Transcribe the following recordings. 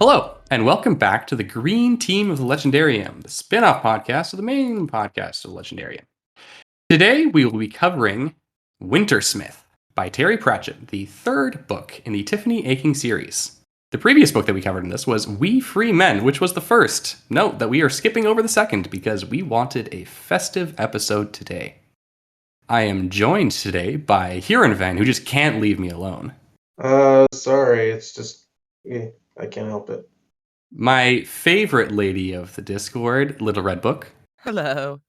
Hello, and welcome back to the Green Team of the Legendarium, the spin-off podcast of the main podcast of the Legendarium. Today, we will be covering Wintersmith by Terry Pratchett, the third book in the Tiffany Aching series. The previous book that we covered in this was We Free Men, which was the first. Note that we are skipping over the second because we wanted a festive episode today. I am joined today by Hurinfan, who just can't leave me alone. Sorry, it's just I can't help it. My favorite lady of the Discord, Little Red Book. Hello.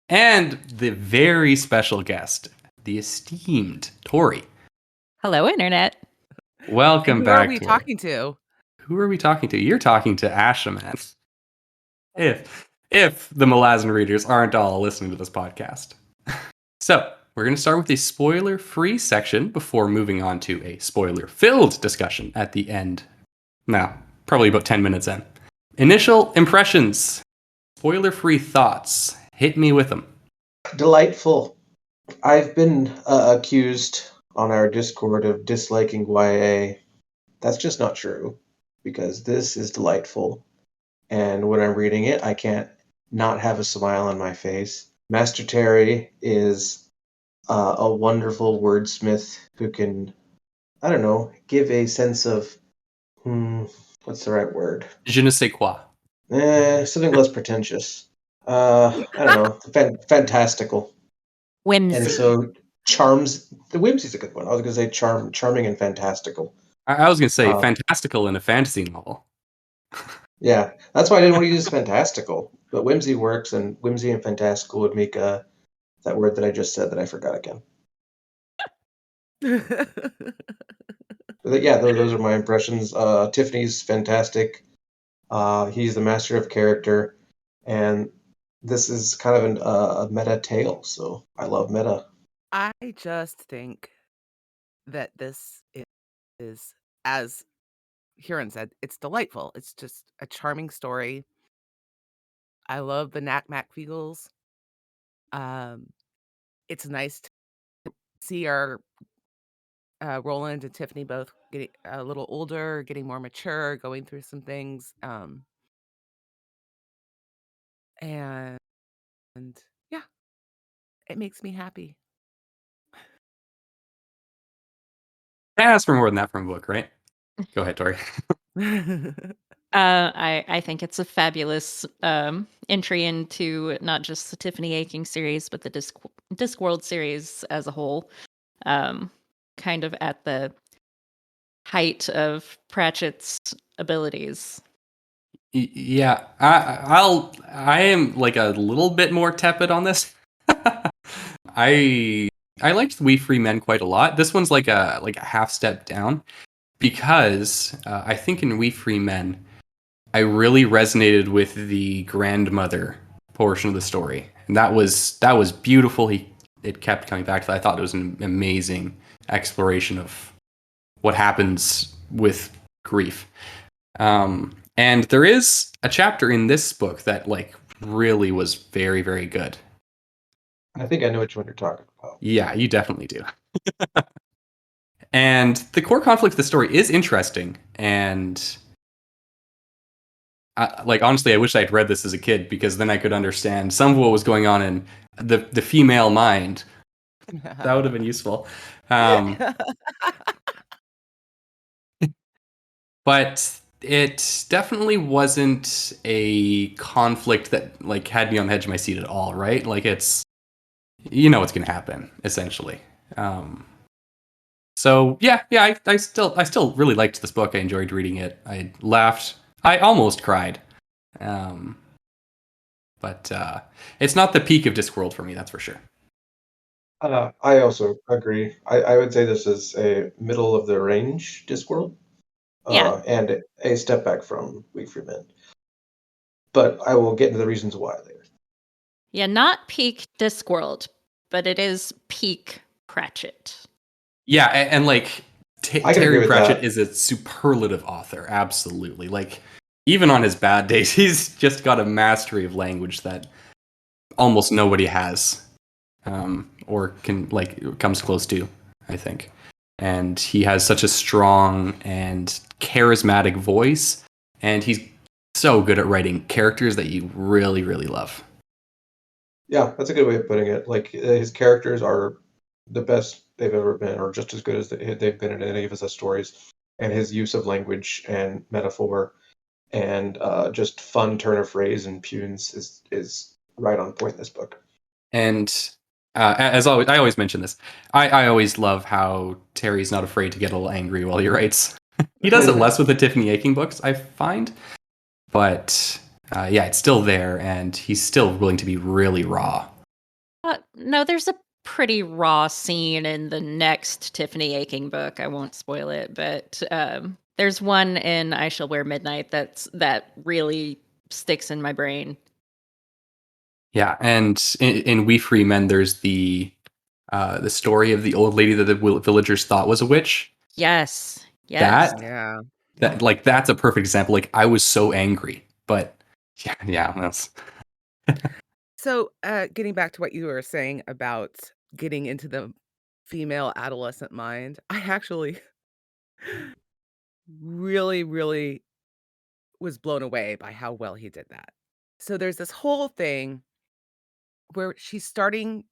And the very special guest, the esteemed Tori. Hello, Internet. Welcome Who back. Who are we talking to? Who are we talking to? You're talking to Ashman. If the Malazan readers aren't all listening to this podcast. So, we're going to start with a spoiler-free section before moving on to a spoiler-filled discussion at the end. Now, probably about 10 minutes in. Initial impressions. Spoiler-free thoughts. Hit me with them. Delightful. I've been accused on our Discord of disliking YA. That's just not true, because this is delightful. And when I'm reading it, I can't not have a smile on my face. Master Terry is a wonderful wordsmith who can, I don't know, give a sense of, what's the right word? Je ne sais quoi. Something less pretentious. I don't know, fantastical. Whimsy. And so charms, the whimsy's a good one. I was going to say charming and fantastical. I was going to say fantastical in a fantasy novel. Yeah, that's why I didn't want to use fantastical. But whimsy works, and whimsy and fantastical would make that word that I just said that I forgot again. But yeah, those are my impressions. Tiffany's fantastic. He's the master of character, and this is kind of a meta tale, so I love meta. I just think that this is, as Huron said, it's delightful. It's just a charming story. I love the Knack Macfeagles. It's nice to see our Roland and Tiffany both getting a little older, getting more mature, going through some things. And yeah, it makes me happy. Can't ask for more than that from a book, right? Go ahead, Tori. I think it's a fabulous entry into not just the Tiffany Aching series, but the Discworld series as a whole. Kind of at the height of Pratchett's abilities. Yeah, I am like a little bit more tepid on this. I liked We Free Men quite a lot. This one's like a half step down because I think in We Free Men, I really resonated with the grandmother portion of the story, and that was beautiful. It kept coming back to that. I thought it was an amazing exploration of what happens with grief. And there is a chapter in this book that like really was very, very good. I think I know which one you're talking about. Yeah, you definitely do. And the core conflict of the story is interesting. And honestly, I wish I'd read this as a kid because then I could understand some of what was going on in the female mind. That would have been useful. But it definitely wasn't a conflict that like had me on the edge of my seat at all, right? Like it's, you know what's going to happen, essentially. So yeah, I still really liked this book. I enjoyed reading it. I laughed. I almost cried. But it's not the peak of Discworld for me, that's for sure. I also agree. I would say this is a middle of the range Discworld. Yeah. And a step back from We Free Men. But I will get into the reasons why later. Yeah, not peak Discworld, but it is peak Pratchett. Yeah, and like I can agree Terry with Pratchett that. is a superlative author, absolutely. Like even on his bad days, he's just got a mastery of language that almost nobody has, or can like comes close to, I think. And he has such a strong and charismatic voice and he's so good at writing characters that you really, really love. Yeah, that's a good way of putting it. Like his characters are the best they've ever been, or just as good as they've been in any of his stories. And his use of language and metaphor and just fun turn of phrase and puns is right on point in this book. And as always, I always mention this. I always love how Terry's not afraid to get a little angry while he writes. He does it less with the Tiffany Aching books, I find. But yeah, it's still there, and he's still willing to be really raw. No, there's a pretty raw scene in the next Tiffany Aching book. I won't spoil it, but there's one in I Shall Wear Midnight that really sticks in my brain. Yeah, and in We Free Men, there's the story of the old lady that the villagers thought was a witch. Yes. That Yeah. that's a perfect example. Like, I was so angry, but yeah, that's So, getting back to what you were saying about getting into the female adolescent mind, I actually really, really was blown away by how well he did that. So there's this whole thing where she's starting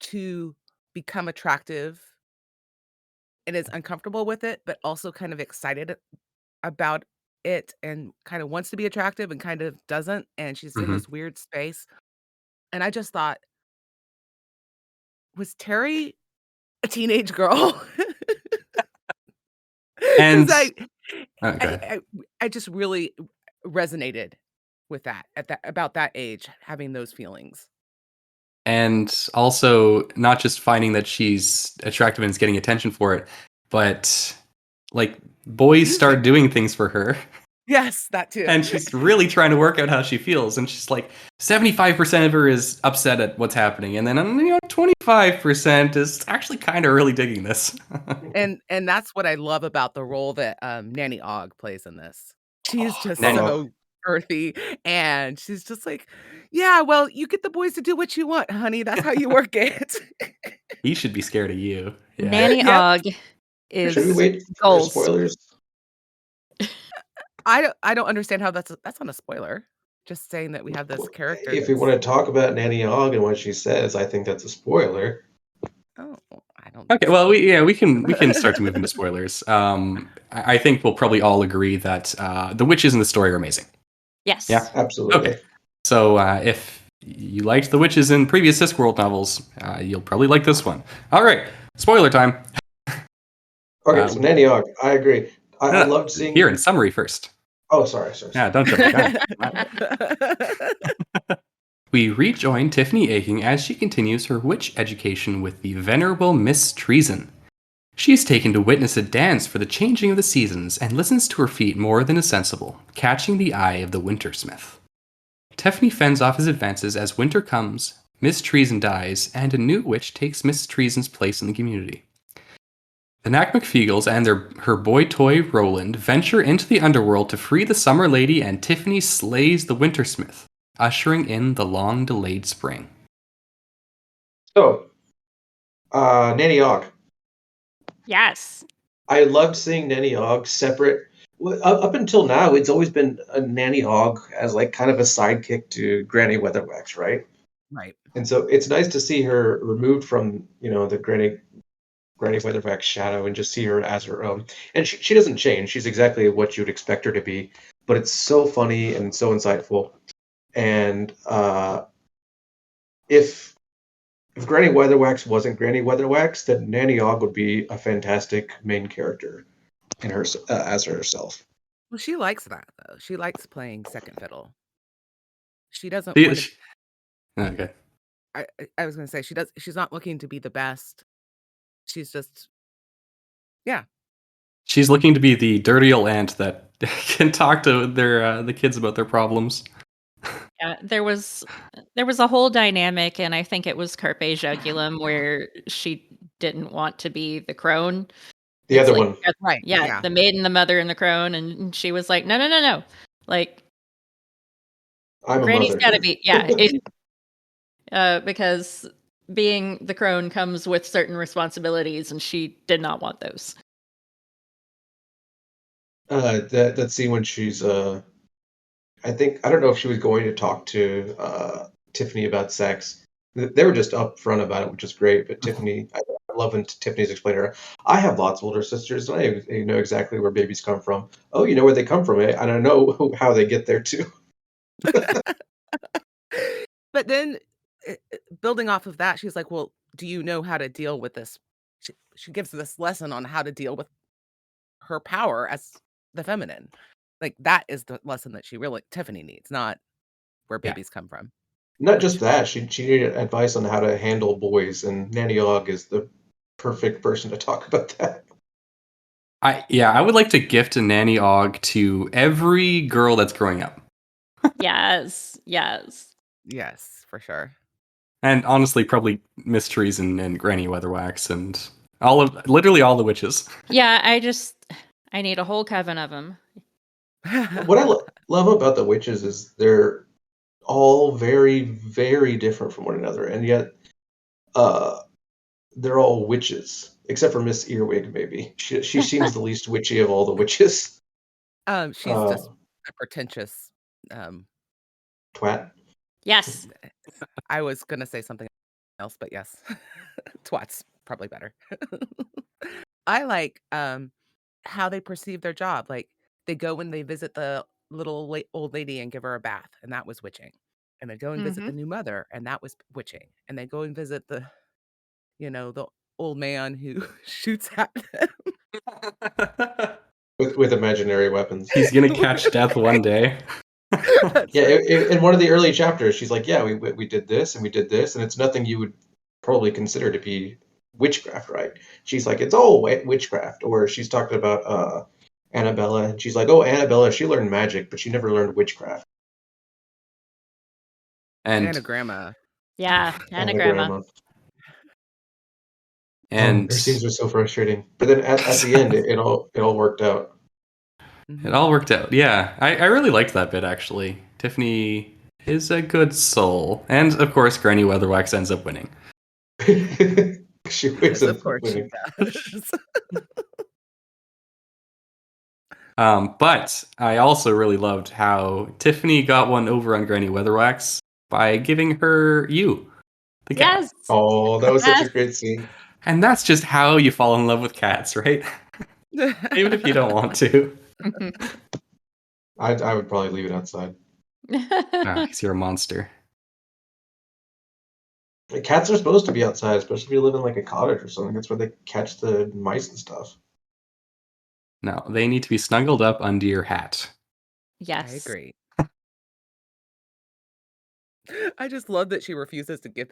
to become attractive and is uncomfortable with it, but also kind of excited about it and kind of wants to be attractive and kind of doesn't. And she's in Mhm. this weird space. And I just thought, was Terry a teenage girl? And Because okay. I just really resonated with that about that age, having those feelings. And also not just finding that she's attractive and is getting attention for it, but like boys start Music. doing things for her, Yes, that too. and she's really trying to work out how she feels. And she's like, 75% of her is upset at what's happening, and then 25% is actually kind of really digging this. And that's what I love about the role that Nanny Ogg plays in this. She's just Nanny- so earthy, and she's just like, yeah, well, you get the boys to do what you want, honey. That's how you work it. He should be scared of you. Yeah. Nanny Yep. Ogg Should we is wait for goals. spoilers? I don't understand how that's not a spoiler. Just saying that we have this character. If we want to talk about Nanny Ogg and what she says, I think that's a spoiler. Oh, I don't. Okay, well, we can start to move into spoilers. I think we'll probably all agree that the witches in the story are amazing. Yes. Yeah. Absolutely. Okay. So if you liked the witches in previous Discworld novels, you'll probably like this one. All right, spoiler time. Okay, so Nanny Ogg, I agree. I No, loved seeing. Here in summary first. Oh, sorry. Yeah, don't jump the gun. We rejoin Tiffany Aching as she continues her witch education with the venerable Miss Treason. She is taken to witness a dance for the changing of the seasons and listens to her feet more than is sensible, catching the eye of the Wintersmith. Tiffany fends off his advances as winter comes, Miss Treason dies, and a new witch takes Miss Treason's place in the community. The Knack McFeagles and her boy toy Roland venture into the underworld to free the Summer Lady, and Tiffany slays the Wintersmith, ushering in the long-delayed spring. So, Nanny Ogg. Yes. I loved seeing Nanny Ogg separate. Up until now, it's always been a Nanny Ogg as like kind of a sidekick to Granny Weatherwax, right? Right. And so it's nice to see her removed from the Granny Weatherwax shadow and just see her as her own. And she doesn't change. She's exactly what you'd expect her to be. But it's so funny and so insightful. And if Granny Weatherwax wasn't Granny Weatherwax, then Nanny Ogg would be a fantastic main character in her as herself. Well, she likes that though. She likes playing second fiddle. She doesn't See, want to. Okay. I was going to say she's not looking to be the best. She's just, yeah. She's looking to be the dirty old aunt that can talk to the kids about their problems. Yeah, there was a whole dynamic, and I think it was Carpe Jugulum, where she didn't want to be the crone. The It's other like, one. Right. yeah, the maiden, the mother, and the crone, and she was like, no. Like, I'm a Granny's mother. got to be, because being the crone comes with certain responsibilities, and she did not want those. That scene when she's I don't know if she was going to talk to Tiffany about sex. They were just upfront about it, which is great. But Tiffany, I love when Tiffany's explaining to her, I have lots of older sisters, and I know exactly where babies come from. Oh, you know where they come from, eh? I don't know how they get there too. But then, building off of that, she's like, "Well, do you know how to deal with this?" She gives this lesson on how to deal with her power as the feminine. Like, that is the lesson that Tiffany needs, not where Yeah. babies come from. Not Which just that, she needed advice on how to handle boys, and Nanny Og is the perfect person to talk about that. I would like to gift a Nanny Og to every girl that's growing up. Yes. yes, for sure. And honestly, probably Miss Treason and Granny Weatherwax and literally all the witches. Yeah, I need a whole coven of them. What I love about the witches is they're all very, very different from one another, and yet they're all witches, except for Miss Earwig. Maybe she seems the least witchy of all the witches. She's just a pretentious. Twat. Yes. I was gonna say something else, but yes, twat's probably better. I like how they perceive their job. Like, they go when they visit the little old lady and give her a bath, and that was witching. And they go and visit the new mother, and that was witching. And they go and visit the old man who shoots at them. With imaginary weapons. He's gonna catch death one day. Yeah, in one of the early chapters, she's like, "Yeah, we did this and we did this, and it's nothing you would probably consider to be witchcraft, right?" She's like, "It's all witchcraft." Or she's talking about Annabella, and she's like, "Oh, Annabella, she learned magic, but she never learned witchcraft." And Anagrama. Yeah, anagrama. And her scenes were so frustrating, but then at the end, it all worked out. It all worked out. Yeah, I really liked that bit, actually. Tiffany is a good soul. And, of course, Granny Weatherwax ends up winning. She wins. Of course winning. She does. But I also really loved how Tiffany got one over on Granny Weatherwax by giving her the cat. Yes. Oh, that was such a great scene. And that's just how you fall in love with cats, right? Even if you don't want to. I would probably leave it outside. Because you're a monster. Cats are supposed to be outside, especially if you live in like a cottage or something. That's where they catch the mice and stuff. No, they need to be snuggled up under your hat. Yes. I agree. I just love that she refuses to give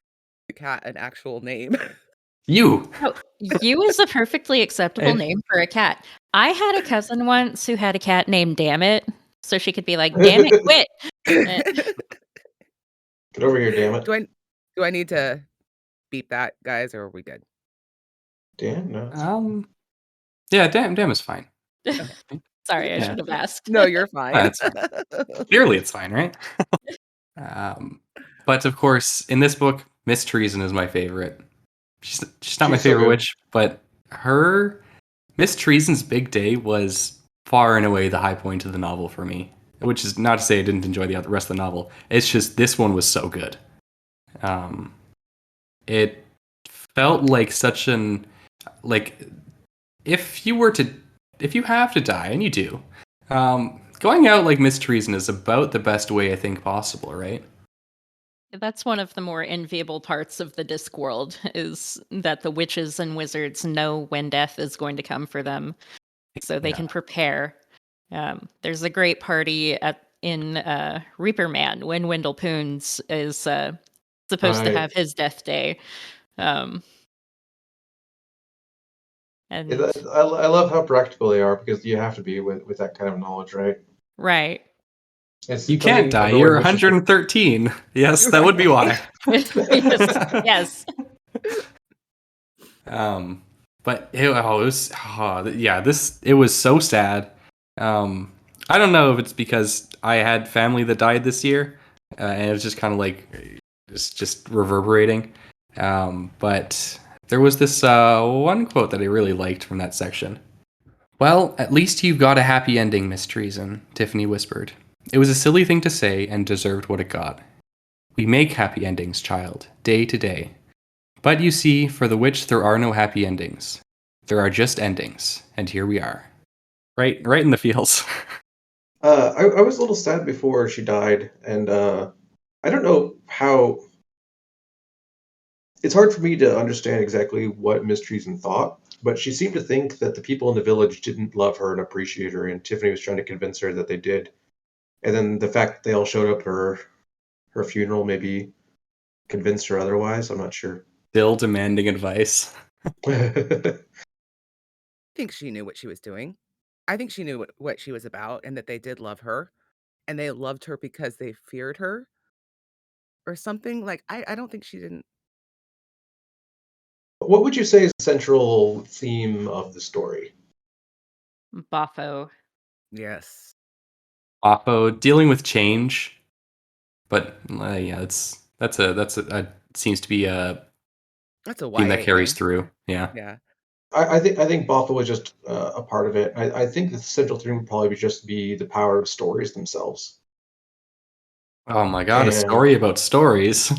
the cat an actual name. You! Oh, you is a perfectly acceptable name for a cat. I had a cousin once who had a cat named Damn It, so she could be like, "Damn it, quit." Get over here, damn it. Do I need to beep that, guys, or are we good? Damn, no. Yeah, damn is fine. Sorry, I should have asked. No, you're fine. That's fine. Clearly it's fine, right? But of course, in this book, Miss Treason is my favorite. She's not my favorite witch, but Miss Treason's big day was far and away the high point of the novel for me. Which is not to say I didn't enjoy the rest of the novel. It's just this one was so good. It felt like such an if you have to die, and you do, going out like Miss Treason is about the best way I think possible, right? That's one of the more enviable parts of the Discworld, is that the witches and wizards know when death is going to come for them, so they can prepare. There's a great party in Reaper Man when Wendell Poons is supposed to have his death day. And I love how practical they are, because you have to be with that kind of knowledge, right? Right. You can't die. You're 113. Yes, that would be why. Yes. But it was so sad. I don't know if it's because I had family that died this year, and it was just kind of like just reverberating. But there was this one quote that I really liked from that section. Well, at least you've got a happy ending, Miss Treason, Tiffany whispered. It was a silly thing to say and deserved what it got. We make happy endings, child, day to day. But you see, for the witch there are no happy endings. There are just endings, and here we are. Right in the feels. I was a little sad before she died, and I don't know how. It's hard for me to understand exactly what Miss Treason thought, but she seemed to think that the people in the village didn't love her and appreciate her, and Tiffany was trying to convince her that they did. And then the fact that they all showed up to her funeral maybe convinced her otherwise. I'm not sure. Still demanding advice. I think she knew what she was doing. I think she knew what she was about and that they did love her. And they loved her because they feared her or something. Like, I don't think she didn't. What would you say is the central theme of the story? Boffo. Yes. Oppo dealing with change, but yeah, that seems to be a That's a theme that YA carries thing. through. Yeah. Yeah. I think Boffa was just a part of it. I think the central theme would probably just be the power of stories themselves. Oh my god, a And story about stories.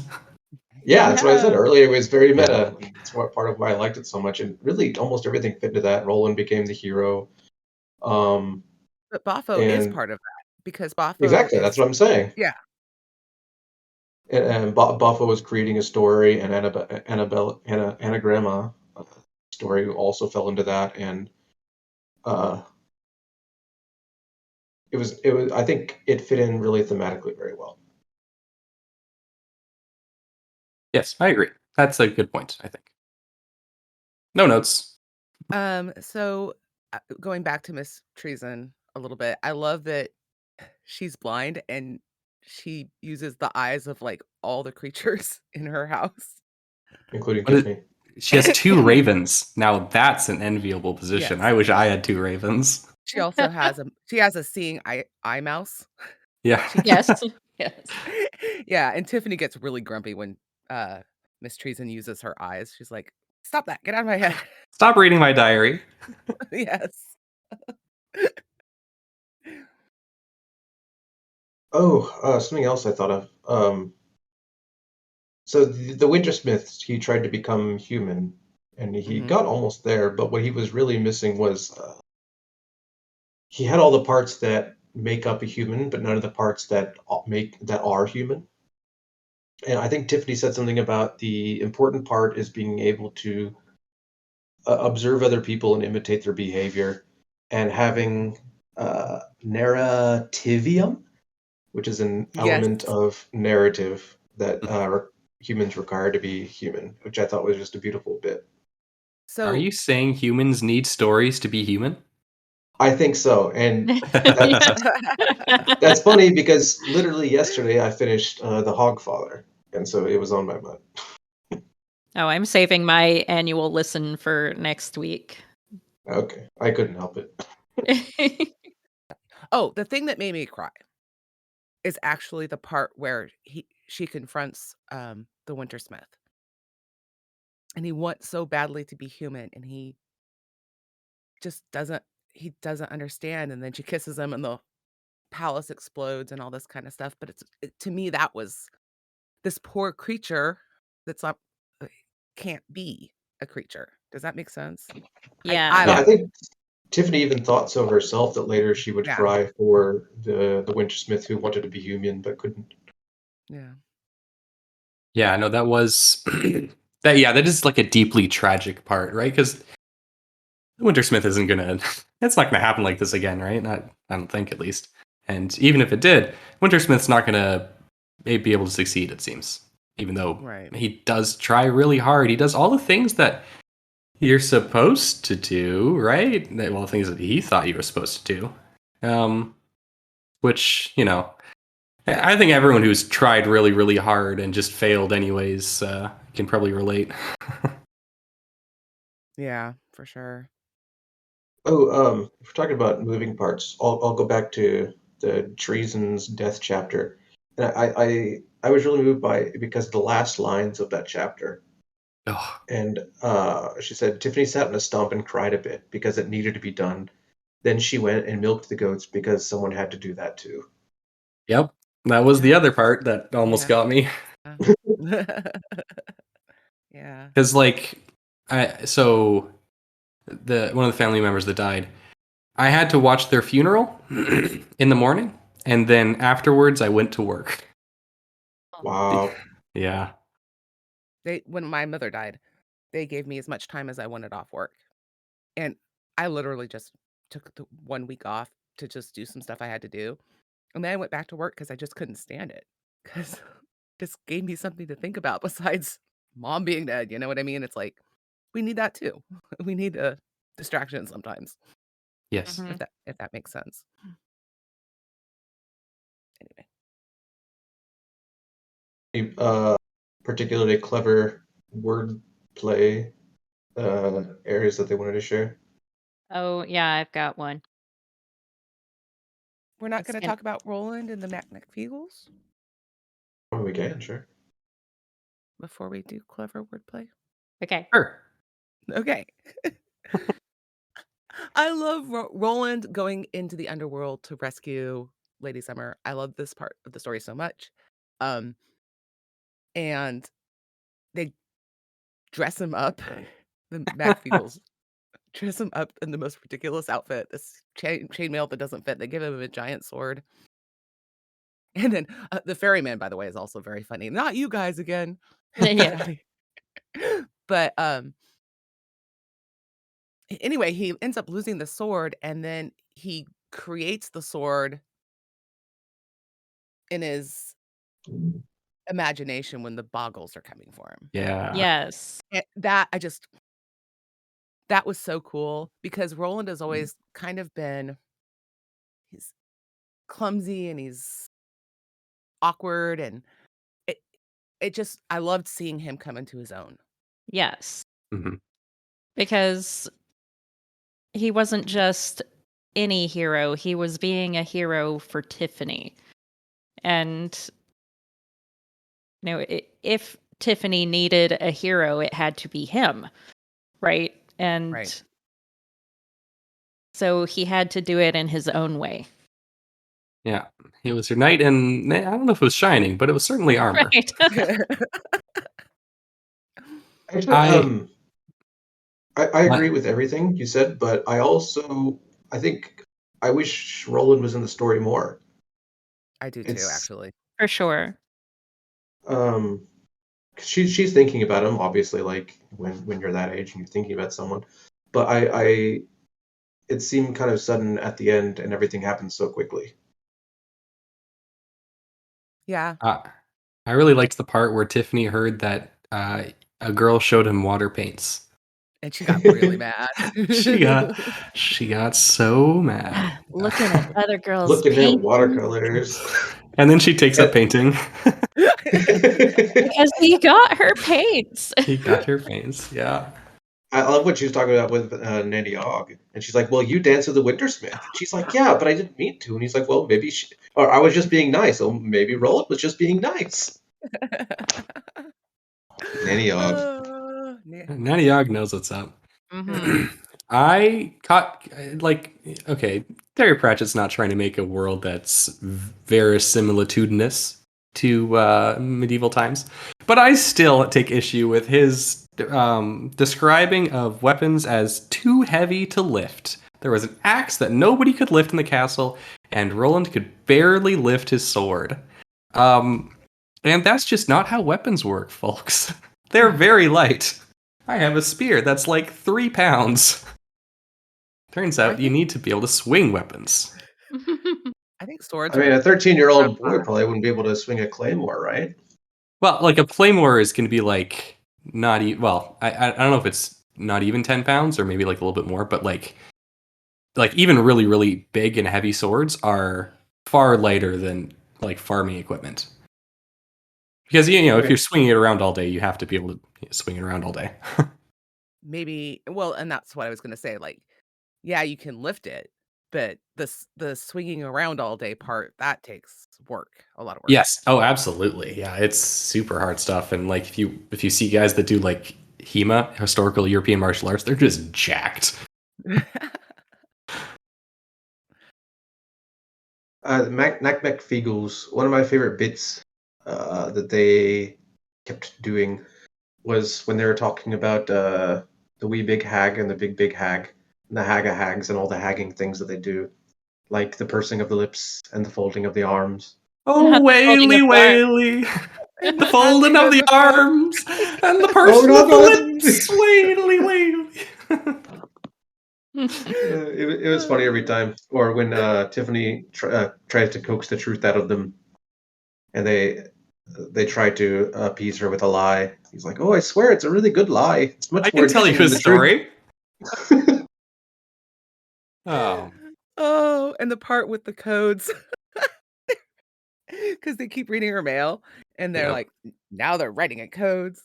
yeah, that's what I said No. earlier. It was very Yeah. meta. That's part of why I liked it so much. And really, almost everything fit into that. Roland became the hero. But Boffo is And part of that because Boffo exactly, that's is, what I'm saying. yeah. And Boffa was creating a story, and Anagramma story also fell into that. And uh, it was. I think it fit in really thematically very well. Yes, I agree. That's a good point, I think. No notes. So going back to Miss Treason a little bit, I love that she's blind and she uses the eyes of like all the creatures in her house. Including What is, Tiffany. she has 2 ravens. Now that's an enviable position. Yes. I wish I had 2 ravens. She also has a seeing eye mouse. Yeah. Yes. Yes. Yeah, and Tiffany gets really grumpy when Miss Treason uses her eyes. She's like, "Stop that! Get out of my head!" Stop reading my diary. Yes. Oh, something else I thought of. So the Wintersmith, he tried to become human, and he Mhm. got almost there. But what he was really missing was he had all the parts that make up a human, but none of the parts that are human. And I think Tiffany said something about the important part is being able to observe other people and imitate their behavior, and having narrativium, which is an Yes. element of narrative that humans require to be human, which I thought was just a beautiful bit. Are So you saying humans need stories to be human? I think so, and Yes. that's funny because literally yesterday I finished The Hogfather, and so it was on my mind. Oh, I'm saving my annual listen for next week. Okay, I couldn't help it. oh, the thing that made me cry is actually the part where she confronts the Wintersmith. And he wants so badly to be human and just doesn't he doesn't understand, and then she kisses him and the palace explodes and all this kind of stuff, but to me that was this poor creature that's not uh, can't be a creature. Does that make sense? I Yeah. Yeah, don't I know. think Tiffany even thought so herself that later she would Yeah. cry for the Wintersmith who wanted to be human but couldn't. Yeah. Yeah, no, that was that is like a deeply tragic part, right? Because Wintersmith isn't gonna it's not gonna happen like this again, right? Not I don't think at least. And even if it did, Wintersmith's not gonna be able to succeed, it seems. Even though Right. he does try really hard. He does all the things that you're supposed to do, right? Well, things that he thought you were supposed to do. Which, I think everyone who's tried really, really hard and just failed anyways can probably relate. Yeah, for sure. Oh, if we're talking about moving parts, I'll go back to the Treason's death chapter. And I was really moved by it because the last lines of that chapter. Oh, And she said, Tiffany sat in a stump and cried a bit because it needed to be done. then she went and milked the goats because someone had to do that too. Yep. That was the Yeah. other part that almost Yeah. got me. Yeah. Because like, so one of the family members that died, I had to watch their funeral in the morning, and then afterwards I went to work. Wow. Yeah. When my mother died, they gave me as much time as I wanted off work. And I literally just took the 1 week off to just do some stuff I had to do. And then I went back to work because I just couldn't stand it. Because this gave me something to think about besides mom being dead. You know what I mean? It's like, we need that too. We need a distraction sometimes, Yes. Mhm. if that makes sense. Anyway. Particularly clever wordplay areas that they wanted to share. Oh, yeah, I've got one. We're not It's going to in- talk about Roland and the McFeagles Oh, we can, sure. before we do clever wordplay. Okay. Sure. Okay. I love Roland going into the underworld to rescue Lady Summer. I love this part of the story so much. And they dress him up. The McFeagles dress him up in the most ridiculous outfit. This chainmail that doesn't fit. They give him a giant sword. And then the ferryman, by the way, is also very funny. Not you guys again. Yeah. But anyway, he ends up losing the sword, and then he creates the sword in his imagination when the boggles are coming for him. Yeah. Yes. And that was so cool because Roland has always kind of been, he's clumsy and he's awkward, and I loved seeing him come into his own. Yes. Mhm. Because he wasn't just any hero, he was being a hero for Tiffany. And if Tiffany needed a hero, it had to be him, right? And Right. so he had to do it in his own way. Yeah. He was her knight, and I don't know if it was shining, but it was certainly armor. Right. Actually, I agree with everything you said, but I think I wish Roland was in the story more. I do too, It's- actually. For sure. 'Cause she's thinking about him, obviously, like when you're that age and you're thinking about someone. But it seemed kind of sudden at the end, and everything happened so quickly. Yeah. I really liked the part where Tiffany heard that a girl showed him water paints. And she got really mad. She got so mad. Looking at other girls Looking at painting watercolors. And then she takes up painting. because he got her paints. He got her paints. Yeah. I love what she was talking about with Nanny Og. And she's like, well, you danced with the Wintersmith. And she's like, yeah, but I didn't mean to. And he's like, well, maybe or I was just being nice. So maybe Roland was just being nice. Nanny Og. Nanny Og knows what's up. Mhm. I caught, okay, Terry Pratchett's not trying to make a world that's verisimilitudinous to medieval times, but I still take issue with his describing of weapons as too heavy to lift. There was an axe that nobody could lift in the castle, and Roland could barely lift his sword. And that's just not how weapons work, folks. They're very light. I have a spear that's like 3 pounds. Turns out you need to be able to swing weapons. I think swords. I mean, a 13-year-old boy probably wouldn't be able to swing a claymore, right? Well, like a claymore is going to be like not even. Well, I don't know if it's not even 10 pounds or maybe like a little bit more, but like even really really big and heavy swords are far lighter than like farming equipment. Because if you're swinging it around all day, you have to be able to swing it around all day. Maybe, well, and that's what I was going to say. Like, yeah, you can lift it, but the swinging around all day part, that takes work, a lot of work. Yes. Oh, absolutely. Yeah, it's super hard stuff. And like if you see guys that do like HEMA, historical European martial arts, they're just jacked. Nakmek Feagles, one of my favorite bits that they kept doing was when they were talking about the wee big hag and the big hag, and the hag of hags and all the hagging things that they do, like the pursing of the lips and the folding of the arms. Oh, Not the folding whaley, of the arms. whaley, And the folding of the arms, and the pursing no, of the no. lips, whaley, whaley. It was funny every time. Or when Tiffany tries to coax the truth out of them, and they try to appease her with a lie. He's like, "Oh, I swear it's a really good lie. It's much I more can tell you interesting a than the truth." story. Oh, Oh, and the part with the codes. Because they keep reading her mail, and they're Yep. like, now they're writing in codes.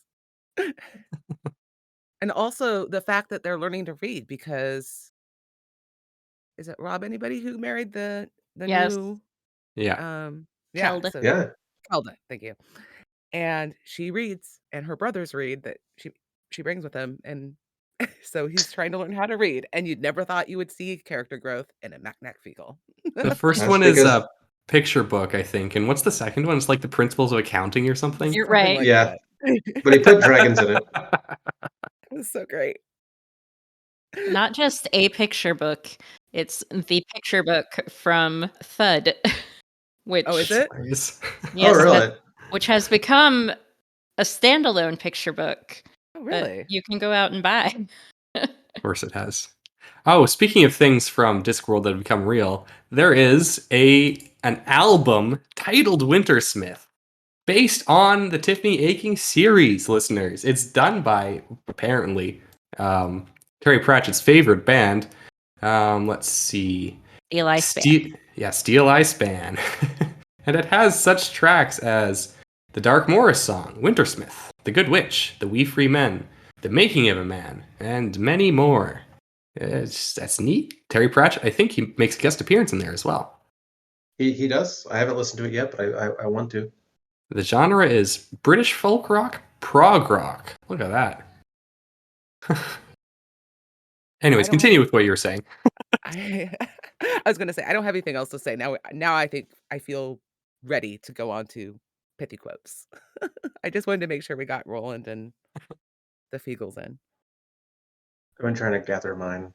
And also the fact that they're learning to read because is it Rob anybody who married the Yes. new yeah. yeah, Kelda. so Yeah, Kelda, thank you. And she reads and her brothers read that she brings with him, and so he's trying to learn how to read, and you'd never thought you would see character growth in a Macnac Fecal. The first that's one is because a picture book, I think, and what's the second one? It's like the Principles of Accounting or something. You're Something right. like yeah, that. but he put dragons in it. It was so great. Not just a picture book, it's the picture book from Thud, which Oh, is it? Nice. yes, Oh, really? which has become a standalone picture book Oh, that really? you can go out and buy. Of course it has. Oh, speaking of things from Discworld that have become real, there is an album titled Wintersmith, based on the Tiffany Aching series, listeners. It's done by, apparently, Terry Pratchett's favorite band. Let's see. Eli Span. Steel Eye Span. And it has such tracks as the Dark Morris song, Wintersmith, The Good Witch, The Wee Free Men, The Making of a Man, and many more. That's neat. Terry Pratchett, I think he makes a guest appearance in there as well. He does. I haven't listened to it yet, but I want to. The genre is British folk rock, prog rock. Look at that. Anyways, don't continue with what you were saying. I I was gonna say I don't have anything else to say. Now I think I feel ready to go on to pithy quotes. I just wanted to make sure we got Roland and the Feagles in. I've been trying to gather mine.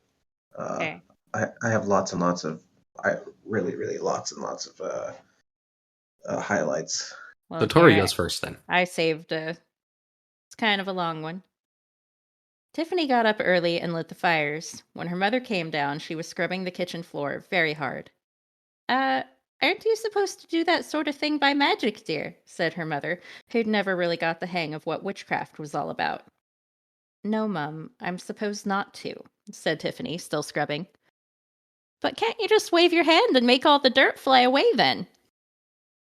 Okay. I have lots and lots of, really lots and lots of highlights. Well, So Tori here goes first then. I saved it's kind of a long one. Tiffany got up early and lit the fires. When her mother came down, she was scrubbing the kitchen floor very hard. Aren't you supposed to do that sort of thing by magic, dear? Said her mother, who'd never really got the hang of what witchcraft was all about. No, Mum, I'm supposed not to, said Tiffany, still scrubbing. But can't you just wave your hand and make all the dirt fly away then?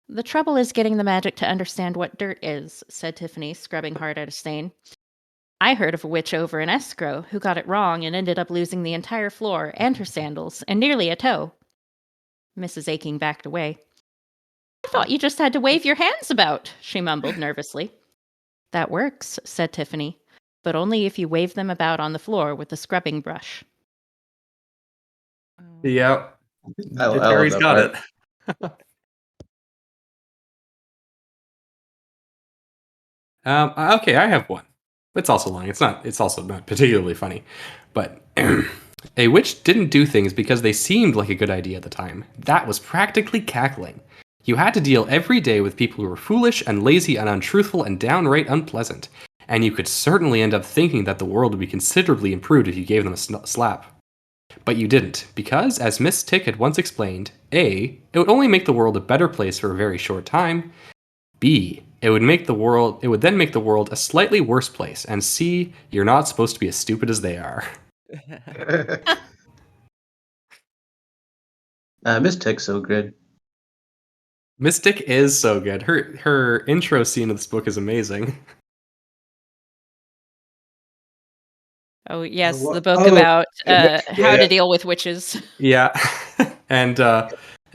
The trouble is getting the magic to understand what dirt is, said Tiffany, scrubbing hard at a stain. I heard of a witch over in Escrow who got it wrong and ended up losing the entire floor and her sandals and nearly a toe. Mrs. Aching backed away. I thought you just had to wave your hands about, she mumbled nervously. That works, said Tiffany, but only if you wave them about on the floor with a scrubbing brush. Yep. I love Terry's that got part. it. Okay, I have one. It's also long. It's also not particularly funny. But a witch didn't do things because they seemed like a good idea at the time. That was practically cackling. You had to deal every day with people who were foolish and lazy and untruthful and downright unpleasant. And you could certainly end up thinking that the world would be considerably improved if you gave them a slap. But you didn't, because, as Miss Tick had once explained, A, it would only make the world a better place for a very short time. B, it would then make the world a slightly worse place. And C, you're not supposed to be as stupid as they are. Miss Tick's so good. Miss Tick is so good. Her intro scene of this book is amazing. Oh, yes, What? the book Oh, about yeah, how to yeah. deal with witches. Yeah. And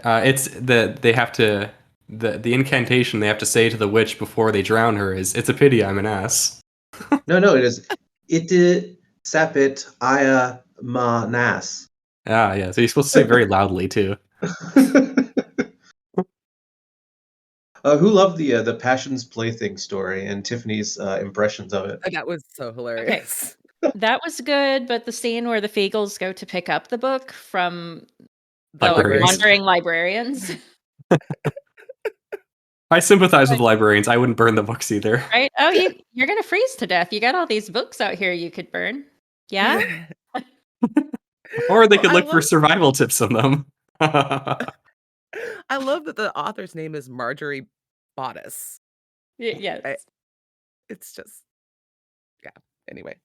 it's they have to the incantation they have to say to the witch before they drown her is, "It's a pity I'm an ass." No, it is. It sapit aya ma nas. Ah, yeah. So you're supposed to say very loudly too. Who loved the Passion's Plaything story and Tiffany's impressions of it? That was so hilarious. That was good, but the scene where the Fagels go to pick up the book from The Librarians. wandering librarians, I sympathize with librarians. I wouldn't burn the books either. right? Oh, you're gonna freeze to death. You got all these books out here you could burn. Yeah. Or they could I look for love- survival tips on them. I love that the author's name is Marjorie Bodice. Yes. It's just, yeah. Anyway.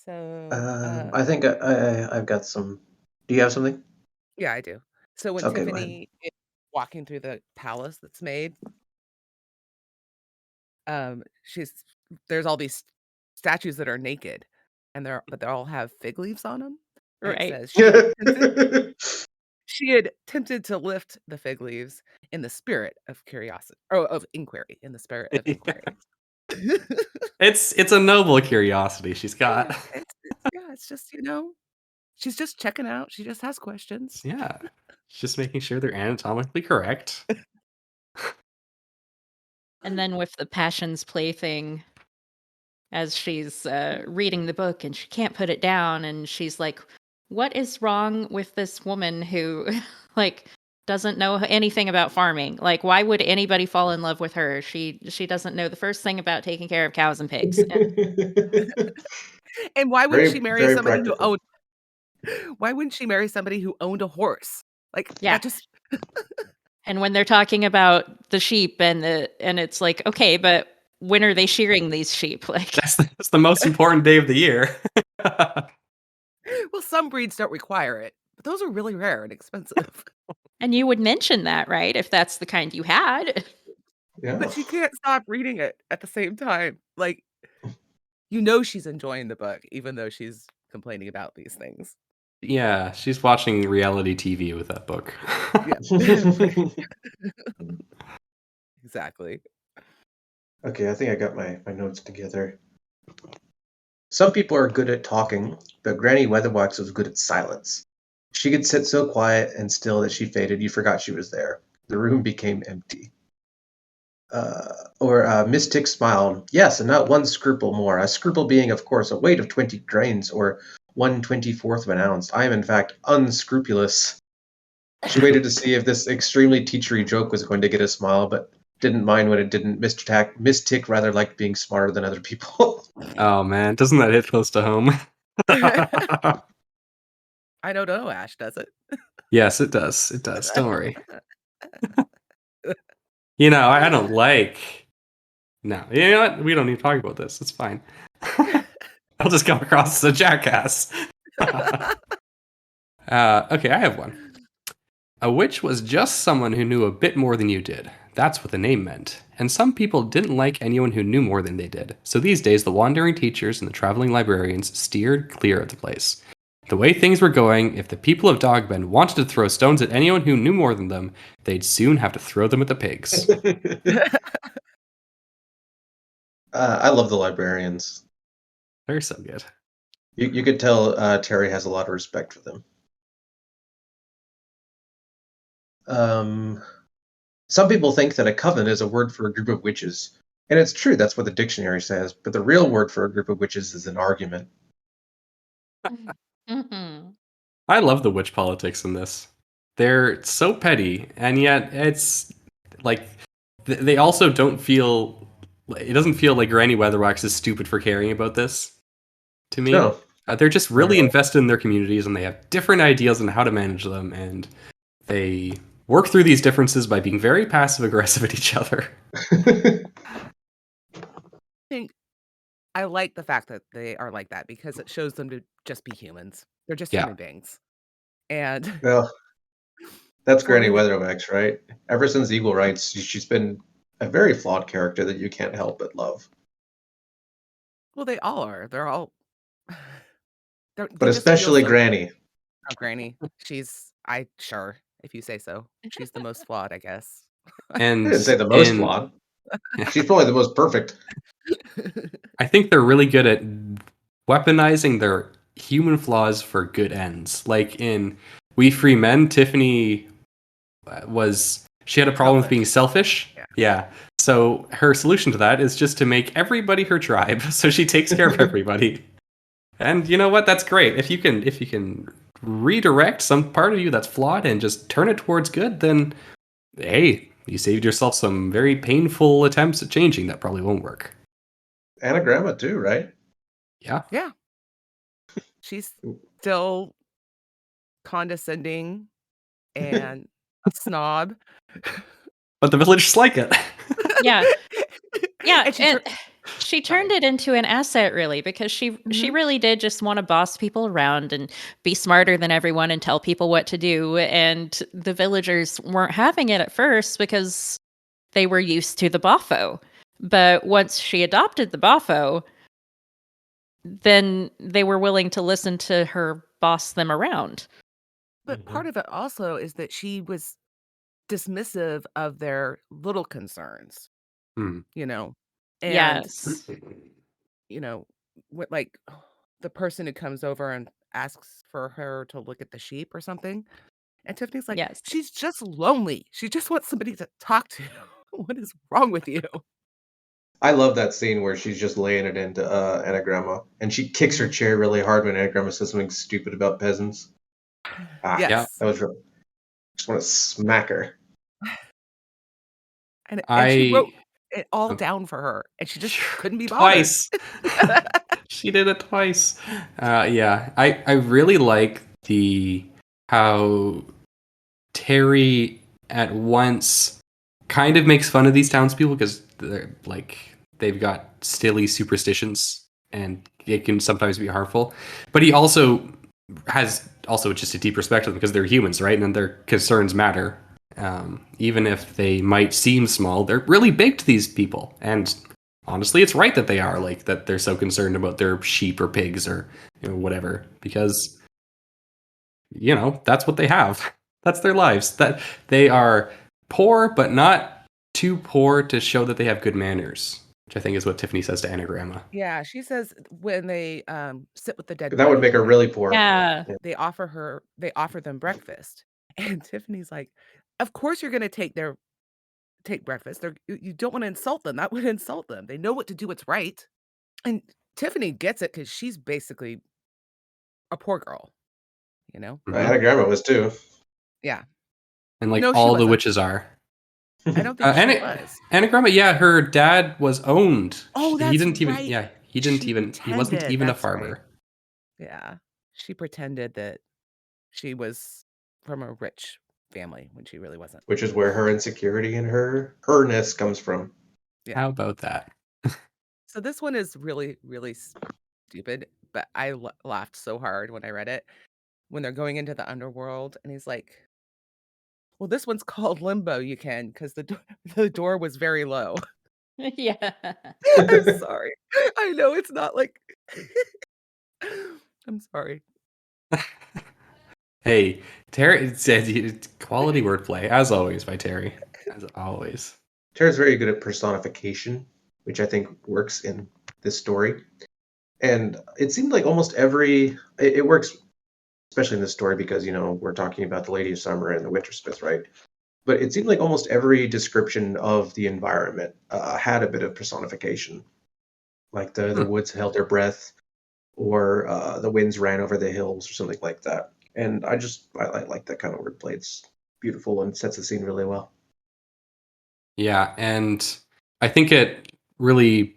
So, I think I've got some. Do you have something? yeah, I do. So when Okay, go ahead. Tiffany is walking through the palace that's made, there's all these statues that are naked, and they all have fig leaves on them. And Right. it says she had attempted to lift the fig leaves in the spirit of curiosity, or of inquiry, in the spirit of inquiry. It's a noble curiosity she's got. It's just, she's just checking out. She just has questions. Yeah. She's just making sure they're anatomically correct. And then with the Passion's Plaything, as she's reading the book and she can't put it down, and she's like, what is wrong with this woman who like doesn't know anything about farming? Like, why would anybody fall in love with her? She doesn't know the first thing about taking care of cows and pigs. And why wouldn't she marry very somebody practical. who owned? Why wouldn't she marry somebody who owned a horse? Like, Yeah. that just. And when they're talking about the sheep and it's like, okay, but when are they shearing these sheep? Like, That's the most important day of the year. Well, some breeds don't require it, but those are really rare and expensive. and you would mention that, right? If that's the kind you had. Yeah. But she can't stop reading it at the same time. Like, she's enjoying the book, even though she's complaining about these things. Yeah, she's watching reality TV with that book. Exactly. Okay, I think I got my notes together. Some people are good at talking, but Granny Weatherwax was good at silence. She could sit so quiet and still that she faded, you forgot she was there. The room became empty. Miss Tick smiled. Yes, and not one scruple more. A scruple being, of course, a weight of 20 grains, or 1/24th of an ounce. I am, in fact, unscrupulous. She waited to see if this extremely teachery joke was going to get a smile, but didn't mind when it didn't. Miss Tick rather liked being smarter than other people. Oh man, doesn't that hit close to home? I don't know, Ash, does it? Yes, it does. It does. Don't worry. I don't like. No, you know what? We don't need to talk about this. It's fine. I'll just come across as a jackass. Okay, I have one. A witch was just someone who knew a bit more than you did. That's what the name meant. And some people didn't like anyone who knew more than they did. So these days, the wandering teachers and the traveling librarians steered clear of the place. The way things were going, if the people of Dogbend wanted to throw stones at anyone who knew more than them, they'd soon have to throw them at the pigs. I love the librarians. They're so good. You could tell Terry has a lot of respect for them. Some people think that a coven is a word for a group of witches. And it's true, that's what the dictionary says, but the real word for a group of witches is an argument. Mm-hmm. I love the witch politics in this. They're so petty, and yet it's like they also don't feel. It doesn't feel like Granny Weatherwax is stupid for caring about this. To me, No. They're just really Right. invested in their communities, and they have different ideas on how to manage them, and they work through these differences by being very passive aggressive at each other. I like the fact that they are like that because it shows them to just be humans. They're just Yeah. human beings. And Well, that's Granny Well, Weatherwax, right? Ever since Eagle Rights, she's been a very flawed character that you can't help but love. well, they all are. They're all. They But just feel especially so- Granny. Oh, Granny. Sure, if you say so. She's the most flawed, I guess. And I didn't say the most in- flawed. She's probably the most perfect. I think they're really good at weaponizing their human flaws for good ends. Like in We Free Men, Tiffany was She had a problem with Selfish. being selfish. Yeah. Yeah. So her solution to that is just to make everybody her tribe. So she takes care of everybody. And you know what? That's great. If you can redirect some part of you that's flawed and just turn it towards good, then hey, you saved yourself some very painful attempts at changing that probably won't work. Anagram too, right? Yeah. Yeah. She's still condescending and a snob. But the villagers like it. Yeah. Yeah, And and she turned it into an asset really, because she really did just want to boss people around and be smarter than everyone and tell people what to do, and the villagers weren't having it at first because they were used to the Bafo. But once she adopted the Bafo, then they were willing to listen to her boss them around. But part of it also is that she was dismissive of their little concerns, Hmm. you know, and Yes. you know, like the person who comes over and asks for her to look at the sheep or something. And Tiffany's like, Yes. she's just lonely. She just wants somebody to talk to. What is wrong with you? I love that scene where she's just laying it into Anagrama, and she kicks her chair really hard when Anagrama says something stupid about peasants. Yes. Yeah. That was real. Just want to smack her. And she wrote it all down for her, and she just couldn't be bothered. Twice. She did it twice. Yeah, I really like how Terry at once kind of makes fun of these townspeople because they're like they've got silly superstitions and it can sometimes be harmful. But he also has just a deep respect for them because they're humans, right? And their concerns matter. Even if they might seem small, they're really big to these people. And honestly, it's right that they are, like, that they're so concerned about their sheep or pigs or whatever, because that's what they have. That's their lives. That they are poor, but not too poor to show that they have good manners, which I think is what Tiffany says to Anagramma. Yeah, she says when they sit with the dead That would body, make her really poor. Yeah. they offer them breakfast. And Tiffany's like, of course you're going to take breakfast. You don't want to insult them. That would insult them. They know what to do. It's right. And Tiffany gets it because she's basically a poor girl, Anagrama was too. Yeah. And like No, she all the wasn't. witches are. I don't think she was. Anagramma, yeah, her dad was owned. Oh, that's he didn't even. right. Yeah, he wasn't pretended, even a that's right. farmer. Yeah. She pretended that she was from a rich family when she really wasn't. Which is where her insecurity and herness comes from. Yeah. How about that? So this one is really, really stupid, but I laughed so hard when I read it. When they're going into the underworld, and he's like, well, this one's called Limbo, you can, because the door was very low. Yeah. I'm sorry. I know it's not like... I'm sorry. Hey, Terry said quality wordplay, as always, by Terry. As always. Terry's very good at personification, which I think works in this story. And it seemed like almost it works, especially in this story, because, we're talking about the Lady of Summer and the Wintersmith, right? But it seemed like almost every description of the environment had a bit of personification. Like the woods held their breath, or the winds ran over the hills, or something like that. And I like that kind of wordplay. It's beautiful and sets the scene really well. Yeah, and I think it really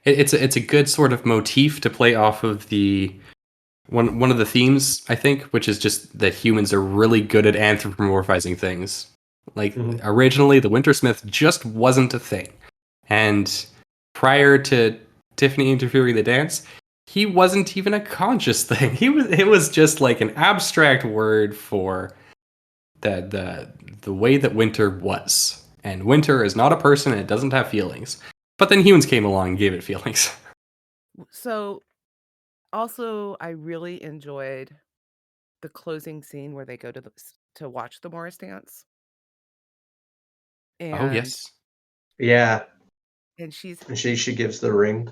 it's a good sort of motif to play off of the one of the themes, I think, which is just that humans are really good at anthropomorphizing things. Like originally the Wintersmith just wasn't a thing. And prior to Tiffany interviewing the dance, he wasn't even a conscious thing. It was just like an abstract word for the way that winter was. And winter is not a person and it doesn't have feelings. But then humans came along and gave it feelings. So, also, I really enjoyed the closing scene where they go to watch the Morris dance. Oh, yes. Yeah. And she gives the ring.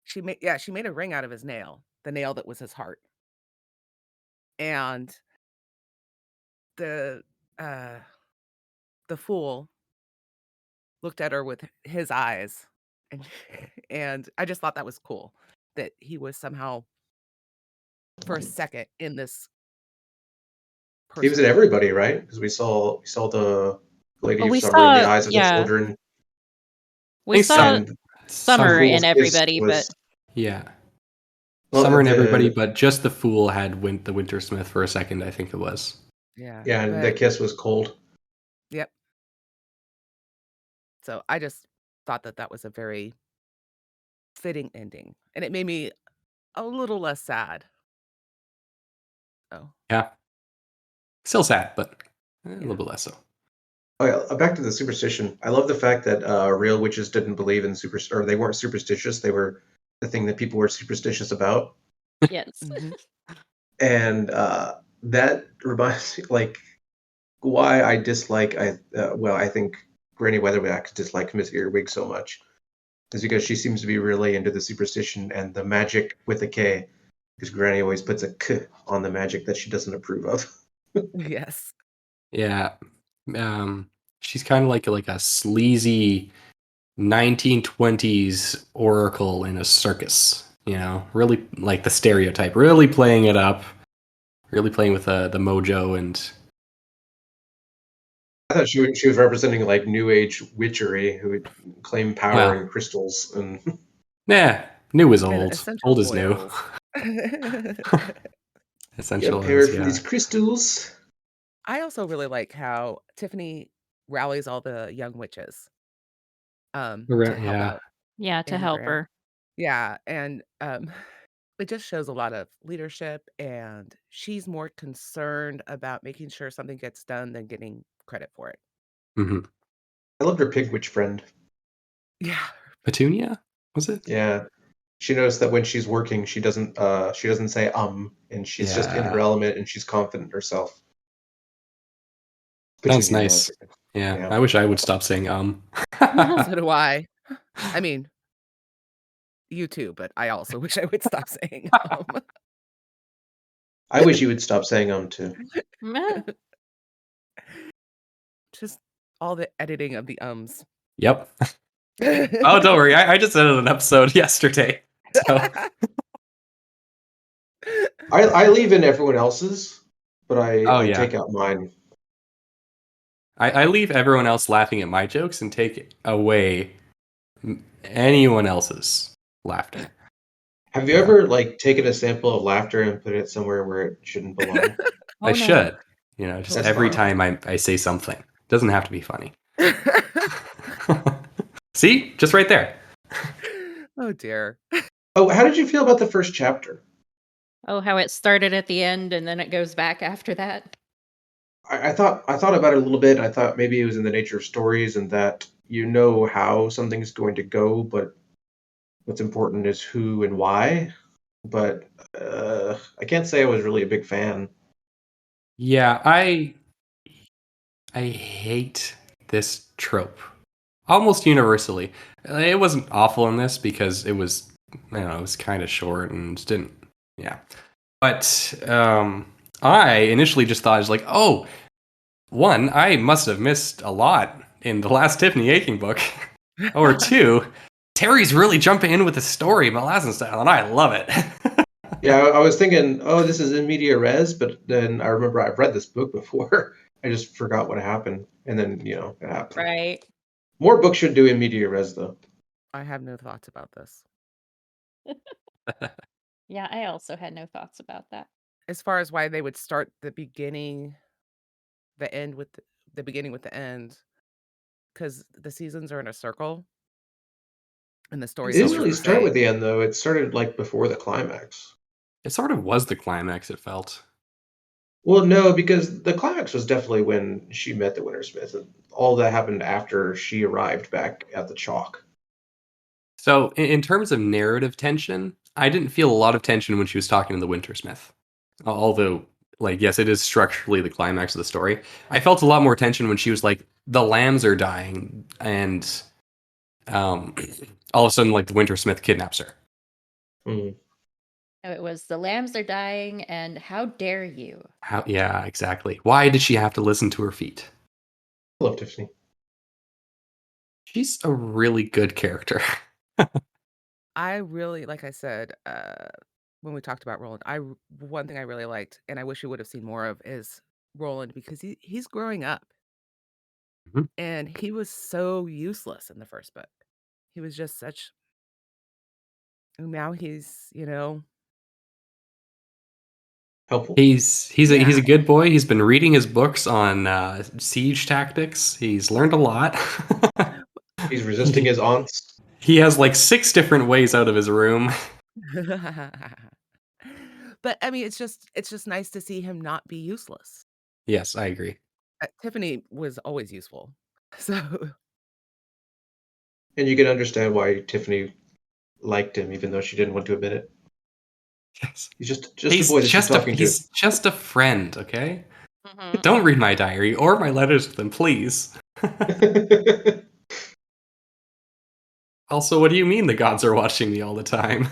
She made a ring out of his nail, the nail that was his heart. And the the fool looked at her with his eyes, and and I just thought that was cool that he was somehow for a second in this He was person. in everybody, right? Because we saw the lady Well, of we summer in the saw, eyes of the yeah, children, we think saw and the Summer some, in fool's kiss everybody, but was yeah, well, Summer and everybody, but just the fool had the Wintersmith for a second. I think it was. Yeah, yeah, and the but kiss was cold. yep. So I just thought that that was a very fitting ending, and it made me a little less sad. Oh, Yeah, still sad, but a little yeah. bit less so. Oh yeah, back to the superstition. I love the fact that real witches didn't believe in or they weren't superstitious. They were the thing that people were superstitious about, yes. Mhm. and that reminds me, like, why I dislike. I think Granny Weatherwax dislike Miss Earwig so much is because she seems to be really into the superstition and the magic with a K. Because Granny always puts a K on the magic that she doesn't approve of. Yes. Yeah, she's kind of like a sleazy 1920s oracle in a circus. You know, really like the stereotype, really playing it up, really playing with the mojo and I thought she was representing like New Age witchery who would claim power well, in crystals and yeah, new is And old, essential old is new. oils. get Essential power oils, from yeah. these crystals. I also really like how Tiffany rallies all the young witches to help Yeah. out Yeah, to Amy help Grant. her. Yeah, and it just shows a lot of leadership, and she's more concerned about making sure something gets done than getting credit for it. hmm I loved her pig witch friend. Yeah. Petunia, was it? Yeah. She knows that when she's working, she doesn't say and she's just in her Yeah, element and she's confident in herself. sounds Petunia nice. magic. Yeah, Yeah. I wish I would stop saying So do I. I mean, you too, but I also wish I would stop saying I wish you would stop saying too. Meh. just all the editing of the ums. Yep. Oh, don't worry. I just edited an episode yesterday. So I leave in everyone else's, but oh I yeah. take out mine. I leave everyone else laughing at my jokes and take away anyone else's laughter. Have you Yeah. ever like taken a sample of laughter and put it somewhere where it shouldn't belong? Oh, I no. should. You know, just That's every fine. time I say something. Doesn't have to be funny. See? Just right there. Oh dear. Oh, how did you feel about the first chapter? Oh, how it started at the end and then it goes back after that. I thought about it a little bit. I thought maybe it was in the nature of stories and that you know how something's going to go, but what's important is who and why. But I can't say I was really a big fan. Yeah, I hate this trope. Almost universally. It wasn't awful in this because it was, I don't know, it was kind of short and just didn't, yeah. But I initially just thought, I was like, oh, one, I must have missed a lot in the last Tiffany Aching book. Or two, Terry's really jumping in with the story Molasses style, and I love it. Yeah, I was thinking, oh, this is in media res, but then I remember I've read this book before. I just forgot what happened, and then it happened. Right. More books should do in media res though. I have no thoughts about this. Yeah, I also had no thoughts about that. As far as why they would start the beginning, the end with the beginning with the end, because the seasons are in a circle and the It story's didn't always really the start with same. the end though. It started like before the climax. It sort of was the climax, it felt. Well, no, because the climax was definitely when she met the Wintersmith, and all that happened after she arrived back at the chalk. So, in terms of narrative tension, I didn't feel a lot of tension when she was talking to the Wintersmith. Although, like, yes, it is structurally the climax of the story. I felt a lot more tension when she was like, the lambs are dying, and all of a sudden, like, the Wintersmith kidnaps her. Mm. Oh, it was the lambs are dying and how dare you? Yeah, exactly. Why did she have to listen to her feet? Love Tiffany. She's a really good character. I really, like I said, when we talked about Roland, one thing I really liked, and I wish we would have seen more of, is Roland, because he's growing up, Mhm. and he was so useless in the first book. He was just such. And now he's, Helpful. He's a yeah. good boy. He's been reading his books on siege tactics. He's learned a lot. He's resisting his aunts. He has like 6 different ways out of his room. But I mean, it's just nice to see him not be useless. Yes, I agree. Tiffany was always useful, so And you can understand why Tiffany liked him, even though she didn't want to admit it. Yes. He's just a boy that she's talking to. He's just a friend, okay? Mhm. Don't read my diary or my letters to them, please. Also, what do you mean the gods are watching me all the time?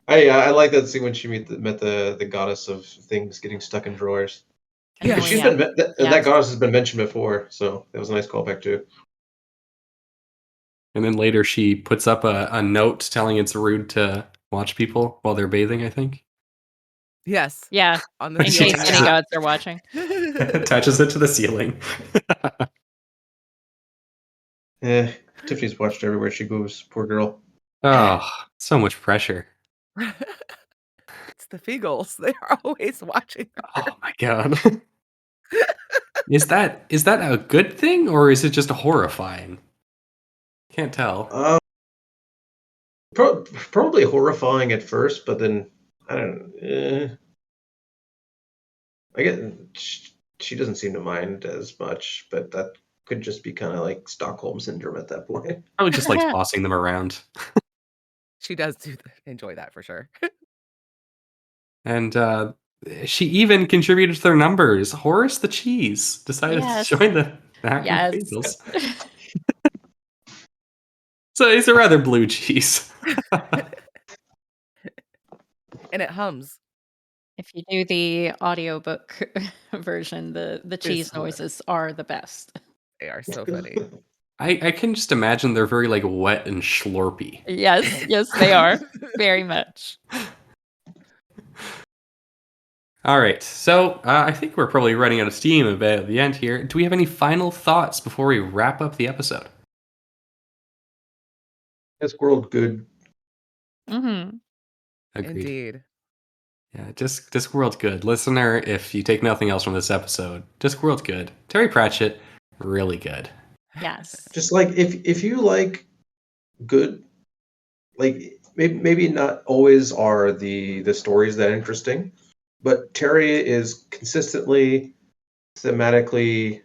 I like that scene when she met the goddess of things getting stuck in drawers. Yeah. Because she's Yeah. been that goddess has been mentioned before, so that was a nice callback too. And then later she puts up a note telling it's rude to watch people while they're bathing, I think. Yes, Yeah. on the In She case ceiling, any does. gods are watching. Attaches it to the ceiling. Tiffany's watched everywhere she goes. Poor girl. Oh, so much pressure. It's the Feagles. They are always watching her. Oh my god. Is that a good thing or is it just horrifying? Can't tell. Probably horrifying at first, but then I don't know. I get she doesn't seem to mind as much, but that could just be kind of like Stockholm syndrome at that point. Probably just likes bossing them around. She does enjoy that for sure. And she even contributed to their numbers. Horace the Cheese decided Yes. to join the Hackney Yes. Feagles. So he's a rather blue cheese. And it hums. If you do the audiobook version, the cheese hilarious. noises are the best. They are so funny. I can just imagine they're very like wet and schlorpy. Yes, they are. Very much. All right, so I think we're probably running out of steam a bit at the end here. Do we have any final thoughts before we wrap up the episode? Discworld good. Mm-hmm. Agreed. Indeed. Yeah, Discworld good. Listener, if you take nothing else from this episode, Discworld good. Terry Pratchett, really good. Yes. Just like if you like good, like maybe not always are the stories that interesting, but Terry is consistently thematically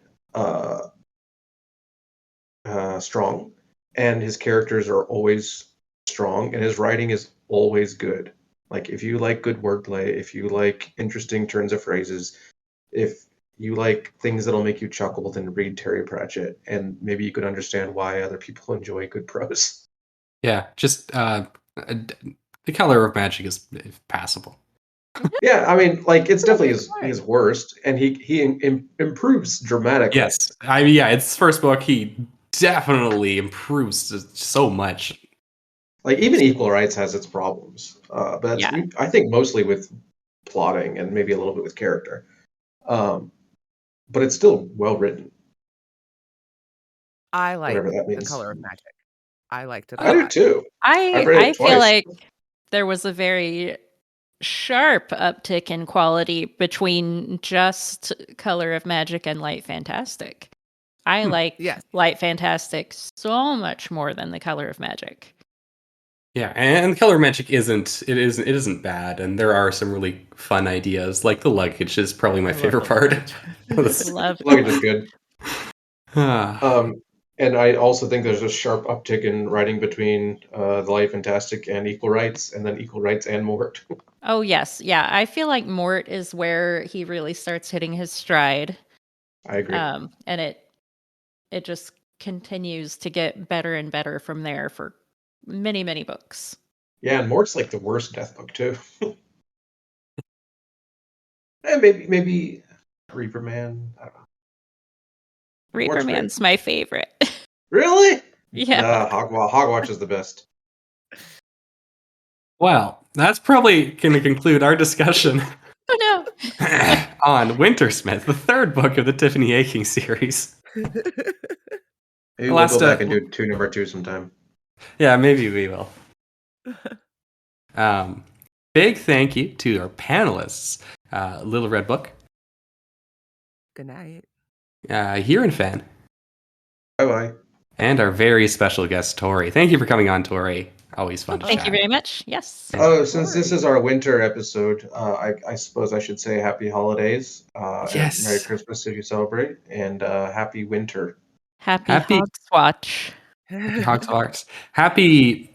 strong, and his characters are always strong, and his writing is always good. Like if you like good wordplay, if you like interesting turns of phrases, if you like things that'll make you chuckle, then read Terry Pratchett, and maybe you could understand why other people enjoy good prose. Yeah, just The Color of Magic is passable. Yeah, I mean, like it's definitely Fine. his worst, and he improves dramatically. Yes, I mean, yeah, it's his first book. He definitely improves so much. Like even Equal Rights has its problems, but that's, Yeah. I think mostly with plotting and maybe a little bit with character. But it's still well written, I like whatever that The means. Color of Magic. I liked it a I do lot. too. I've read it I feel twice. like there was a very sharp uptick in quality between just Color of Magic and Light Fantastic. I like Yes. Light Fantastic so much more than The Color of Magic. Yeah, and Color Magic isn't bad, and there are some really fun ideas. Like the luggage is probably my I love favorite the part. luggage. Love Luggage is good. Ah, And I also think there's a sharp uptick in writing between The Light Fantastic and Equal Rights, and then Equal Rights and Mort. Oh yes, yeah. I feel like Mort is where he really starts hitting his stride. I agree. And it just continues to get better and better from there for many, many books. Yeah, and Mort's like the worst death book too. And maybe Reaper Man. I don't know. Reaper Works great. Man's my favorite. Really? Yeah. Nah, Hogwatch is the best. Well, that's probably going to conclude our discussion Oh no. on Wintersmith, the third book of the Tiffany Aching series. Maybe we'll Last, go back and do number 2 sometime. Yeah, maybe we will. Big thank you to our panelists, Little Red Book, Good night. Hurinfan, Bye-bye. and our very special guest, Tori. Thank you for coming on, Tori. Always fun to Thank chat. you very much. Yes. Oh, since this is our winter episode, I suppose I should say happy holidays. Yes. And Merry Christmas if you celebrate, and happy winter. Happy Happy- Hogswatch. Hogswatch. Happy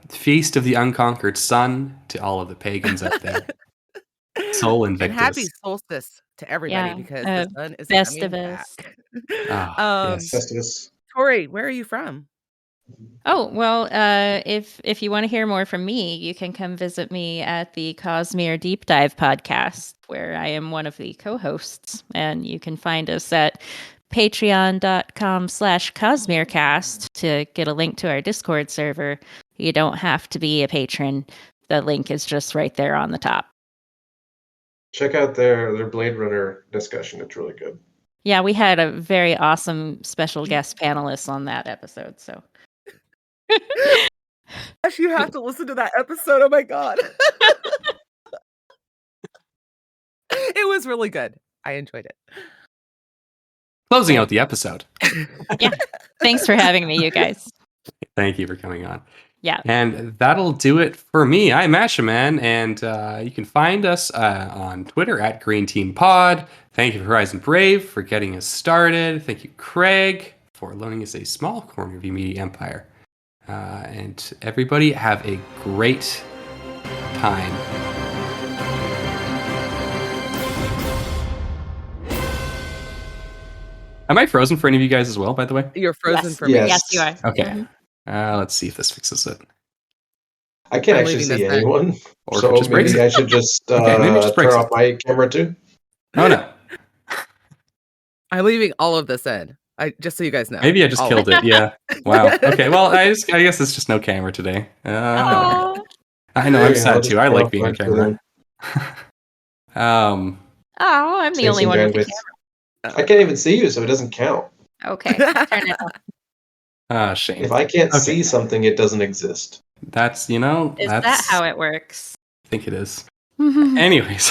Feast of the Unconquered Sun to all of the pagans out there. Sol And Invictus. happy solstice to everybody Yeah, because the sun is coming Festivus. back. Yes. Festivus. Tori, where are you from? Oh, well, if you want to hear more from me, you can come visit me at the Cosmere Deep Dive Podcast, where I am one of the co-hosts. And you can find us at patreon.com/CosmereCast to get a link to our Discord server. You don't have to be a patron. The link is just right there on the top. Check out their Blade Runner discussion. It's really good. Yeah, we had a very awesome special guest panelist on that episode, so... Gosh, you have to listen to that episode. Oh my god. It was really good. I enjoyed it. Closing out the episode. Thanks for having me, you guys. Thank you for coming on. Yeah. And that'll do it for me. I'm Ashman, and you can find us on Twitter at Green Team Pod. Thank you, Horizon Brave, for getting us started. Thank you, Craig, for loaning us a small corner of your media empire. And everybody have a great time. Am I frozen for any of you guys as well, by the way? You're frozen Yes. for me. Yes. Yes, you are. Okay. Mhm. Let's see if this fixes it. I can't I'm actually leaving see this in. anyone, Or so if it just breaks maybe it. I should just Okay, maybe it just turn breaks off my camera too. Oh, no. I'm leaving all of this in. Just so you guys know. Maybe I just All killed of it. Yeah. Wow. Okay. Well, I guess it's just no camera today. Aw. I know. There I'm you go, sad I'll too. just I turn like off being on mine for camera. Oh, I'm the Save only some one with the bandwidth. camera. I can't even see you, so it doesn't count. Okay, turn it off. Shame. If I can't Okay. see something, it doesn't exist. That's Is that how it works? I think it is. Anyways.